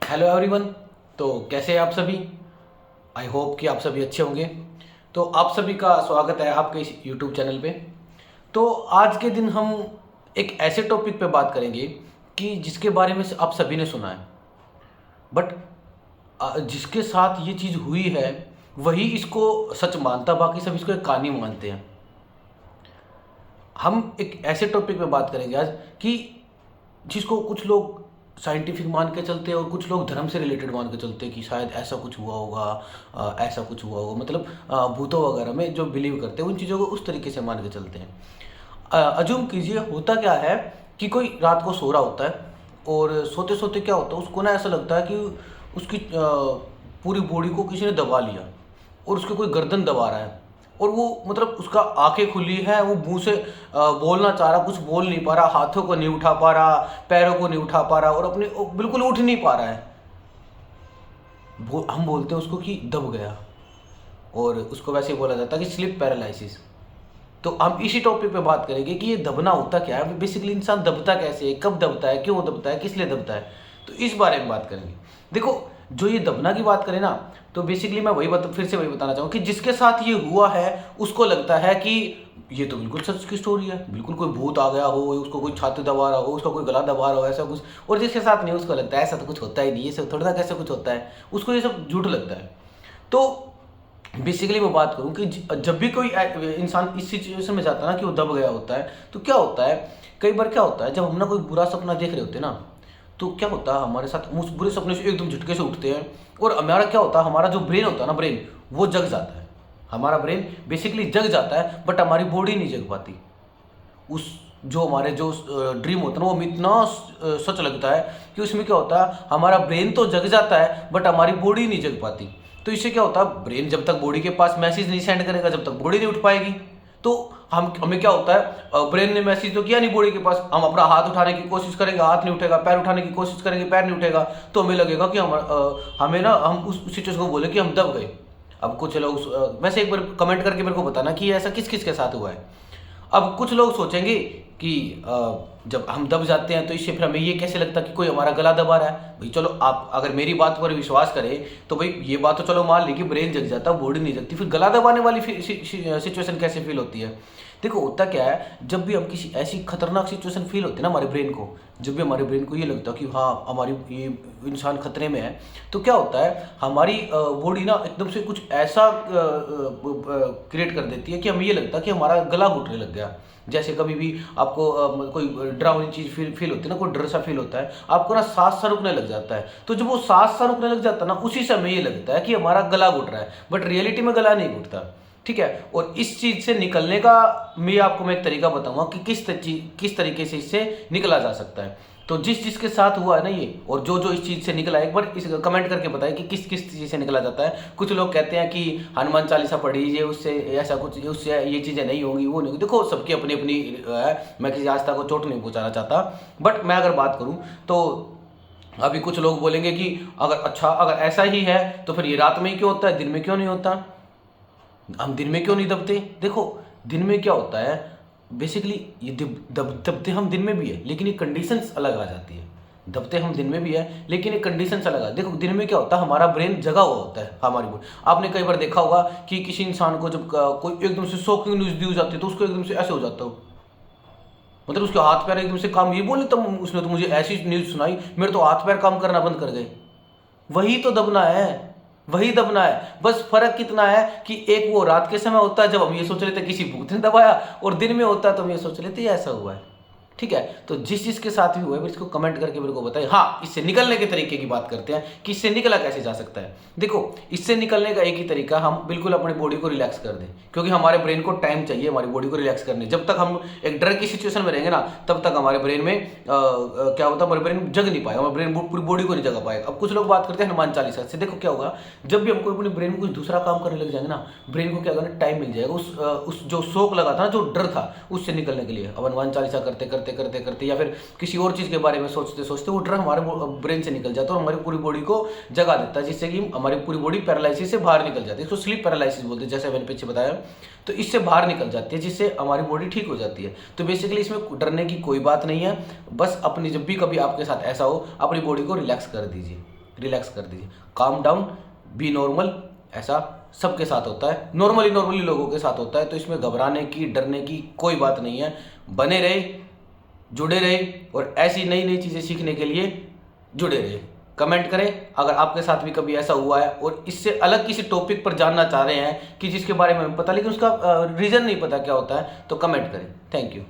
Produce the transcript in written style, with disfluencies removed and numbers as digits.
Hello everyone. तो कैसे हैं आप सभी? आई होप कि आप सभी अच्छे होंगे। तो आप सभी का स्वागत है आपके इस यूट्यूब चैनल पे। तो आज के दिन हम एक ऐसे टॉपिक पे बात करेंगे कि जिसके बारे में आप सभी ने सुना है, बट जिसके साथ ये चीज़ हुई है वही इसको सच मानता, बाकी सब इसको एक कहानी मानते हैं। हम एक ऐसे टॉपिक पे बात करेंगे आज कि जिसको कुछ लोग साइंटिफिक मान के चलते हैं और कुछ लोग धर्म से रिलेटेड मान के चलते हैं कि शायद ऐसा कुछ हुआ होगा, ऐसा कुछ हुआ होगा, मतलब भूतों वगैरह में जो बिलीव करते हैं उन चीज़ों को उस तरीके से मान के चलते हैं। अज्यूम कीजिए होता क्या है कि कोई रात को सो रहा होता है और सोते सोते क्या होता है, उसको ना ऐसा लगता है कि उसकी पूरी बॉडी को किसी ने दबा लिया और उसके कोई गर्दन दबा रहा है और वो मतलब उसका आंखें खुली है, वो मुंह से बोलना चाह रहा, कुछ बोल नहीं पा रहा, हाथों को नहीं उठा पा रहा, पैरों को नहीं उठा पा रहा और अपने बिल्कुल उठ नहीं पा रहा है। हम बोलते हैं उसको कि दब गया, और उसको वैसे ही बोला जाता है कि स्लिप पैरालिसिस। तो हम इसी टॉपिक पे बात करेंगे कि ये दबना होता क्या है, बेसिकली इंसान दबता कैसे है, कब दबता है, क्यों दबता है, किस लिए दबता है। तो इस बारे में बात करेंगे। देखो, जो ये दबना की बात करें ना, तो बेसिकली मैं फिर से वही बताना चाहूँगा कि जिसके साथ ये हुआ है उसको लगता है कि ये तो बिल्कुल सच की स्टोरी है, बिल्कुल कोई भूत आ गया हो, उसको कोई छाती दबा रहा हो, उसका कोई गला दबा रहा हो, ऐसा कुछ। और जिसके साथ नहीं, उसको लगता है ऐसा तो कुछ होता ही नहीं, ये सब थोड़ा सा कैसे कुछ होता है, उसको ये सब झूठ लगता है। तो बेसिकली मैं बात करूं कि जब भी कोई इंसान इस सिचुएशन में जाता है ना कि वो दब गया होता है, तो क्या होता है, कई बार क्या होता है जब हम ना कोई बुरा सपना देख रहे होते हैं ना, तो क्या होता है हमारे साथ, हम उस बुरे सपने से एकदम झटके से उठते हैं और हमारा क्या होता है, हमारा जो ब्रेन होता है ना, ब्रेन वो जग जाता है। हमारा ब्रेन बेसिकली जग जाता है, बट हमारी बॉडी नहीं जग पाती। उस जो हमारे जो ड्रीम होता है ना, वो हमें इतना सच लगता है कि उसमें क्या होता है, हमारा ब्रेन तो जग जाता है बट हमारी बॉडी नहीं जग पाती। तो इससे क्या होता है, ब्रेन जब तक बॉडी के पास मैसेज नहीं सेंड करेगा, जब तक बॉडी नहीं उठ पाएगी। तो हमें क्या होता है, ब्रेन ने मैसेज तो किया नहीं बॉडी के पास, हम अपना हाथ उठाने की कोशिश करेंगे, हाथ नहीं उठेगा, पैर उठाने की कोशिश करेंगे, पैर नहीं उठेगा, तो हमें लगेगा कि हमें ना, हम उस सिचुएशन को बोले कि हम दब गए। अब कुछ लोग वैसे एक बार कमेंट करके मेरे को बताना कि ऐसा किस किस के साथ हुआ है। अब कुछ लोग सोचेंगे कि जब हम दब जाते हैं तो इससे फिर हमें ये कैसे लगता कि कोई हमारा गला दबा रहा है। भाई चलो, आप अगर मेरी बात पर विश्वास करें तो भाई ये बात तो चलो मान ली कि ब्रेन जग जाता है, बॉडी नहीं जगती, फिर गला दबाने वाली सिचुएशन कैसे फील होती है। देखो होता क्या है, जब भी हम किसी ऐसी खतरनाक सिचुएशन फील होती है ना हमारे ब्रेन को, जब भी हमारे ब्रेन को ये लगता है कि हाँ हमारी ये इंसान खतरे में है, तो क्या होता है, हमारी बॉडी ना एकदम से कुछ ऐसा क्रिएट कर देती है कि हमें ये लगता है कि हमारा गला घुटने लग गया। जैसे कभी भी आपको कोई डरावनी चीज़ फील होती है ना, कोई डर सा फील होता है, आपको ना सांस सा रुकने लग जाता है। तो जब वो सांस सा रुकने लग जाता है ना, उसी समय ये लगता है कि हमारा गला घुट रहा है, बट रियलिटी में गला नहीं घुटता। ठीक है। और इस चीज़ से निकलने का मैं आपको एक तरीका बताऊंगा कि किस तरीके से इससे निकला जा सकता है। तो जिसके साथ हुआ है ना ये, और जो इस चीज़ से निकला है, एक बार इस कमेंट करके बताएं कि किस किस चीज़ से निकला जाता है। कुछ लोग कहते हैं कि हनुमान चालीसा पढ़ लीजिए, उससे ऐसा कुछ, उससे ये चीज़ें नहीं होंगी, वो नहीं होगी। देखो सबकी अपनी अपनी है, मैं किसी आस्था को चोट नहीं पहुँचाना चाहता, बट मैं अगर बात करूँ तो अभी कुछ लोग बोलेंगे कि अगर ऐसा ही है तो फिर ये रात में ही क्यों होता है, दिन में क्यों नहीं होता, हम दिन में क्यों नहीं दबते। देखो दिन में क्या होता है, बेसिकली ये दबते हम दिन में भी है, लेकिन ये कंडीशंस अलग आ जाती है। दबते हम दिन में भी है लेकिन ये कंडीशंस अलग है। देखो दिन में क्या होता है, हमारा ब्रेन जगा हुआ होता है, हमारी बॉडी। आपने कई बार देखा होगा कि किसी इंसान को जब कोई एकदम से शॉकिंग न्यूज़ दी जाती है तो उसको एकदम से ऐसे हो जाता हो, मतलब उसके हाथ पैर एकदम से काम, ये बोले तब उसने तो मुझे ऐसी न्यूज़ सुनाई, मेरे तो हाथ पैर काम करना बंद कर गए। वही तो दबना है, वही दबना है। बस फर्क कितना है कि एक वो रात के समय होता है जब हम ये सोच रहे थे किसी भूत ने दबाया, और दिन में होता है तो हम ये सोच रहे थे ऐसा हुआ है। ठीक है। तो जिस जिसके साथ भी हुआ है इसको कमेंट करके मेरे को बताएं। हाँ, इससे निकलने के तरीके की बात करते हैं कि इससे निकला कैसे जा सकता है। देखो इससे निकलने का एक ही तरीका, हम बिल्कुल अपनी बॉडी को रिलैक्स कर दें, क्योंकि हमारे ब्रेन को टाइम चाहिए हमारी बॉडी को रिलैक्स करने। जब तक हम एक डर की सिचुएशन में रहेंगे ना, तब तक हमारे ब्रेन में क्या होता है, हमारे ब्रेन जग नहीं पाएगा, हमारे ब्रेन पूरी बॉडी को नहीं जगा पाएगा। अब कुछ लोग बात करते हैं हनुमान चालीसा से। देखो क्या होगा, जब भी हम कोई अपने ब्रेन में कुछ दूसरा काम करने लग जाएंगे ना, ब्रेन को क्या करना, टाइम मिल जाएगा उस जो शौक लगा था ना, जो डर था, उससे निकलने के लिए। अब हनुमान चालीसा करते करते करते करते या फिर किसी और चीज के बारे में सोचते सोचते वो डर हमारे ब्रेन से निकल जाता है और हमारी पूरी बॉडी को जगा देता है, जिससे कि हमारी पूरी बॉडी पैरालिसिस से बाहर निकल जाती है। इसको स्लीप पैरालिसिस बोलते हैं, जैसे मैंने पीछे बताया। तो इससे बाहर निकल जाती है, जिससे हमारी बॉडी ठीक हो जाती है। तो बेसिकली इसमें डरने की कोई बात नहीं है। बस अपनी जब भी कभी आपके साथ ऐसा हो, अपनी बॉडी को रिलैक्स कर दीजिए। रिलैक्स कर दीजिए, काम डाउन, बी नॉर्मल। ऐसा सबके साथ होता है, नॉर्मली लोगों के साथ होता है, तो इसमें घबराने की, डरने की कोई बात नहीं है। बने रहे, जुड़े रहे, और ऐसी नई नई चीज़ें सीखने के लिए जुड़े रहे। कमेंट करें अगर आपके साथ भी कभी ऐसा हुआ है और इससे अलग किसी टॉपिक पर जानना चाह रहे हैं कि जिसके बारे में पता लेकिन उसका रीज़न नहीं पता क्या होता है, तो कमेंट करें। Thank you.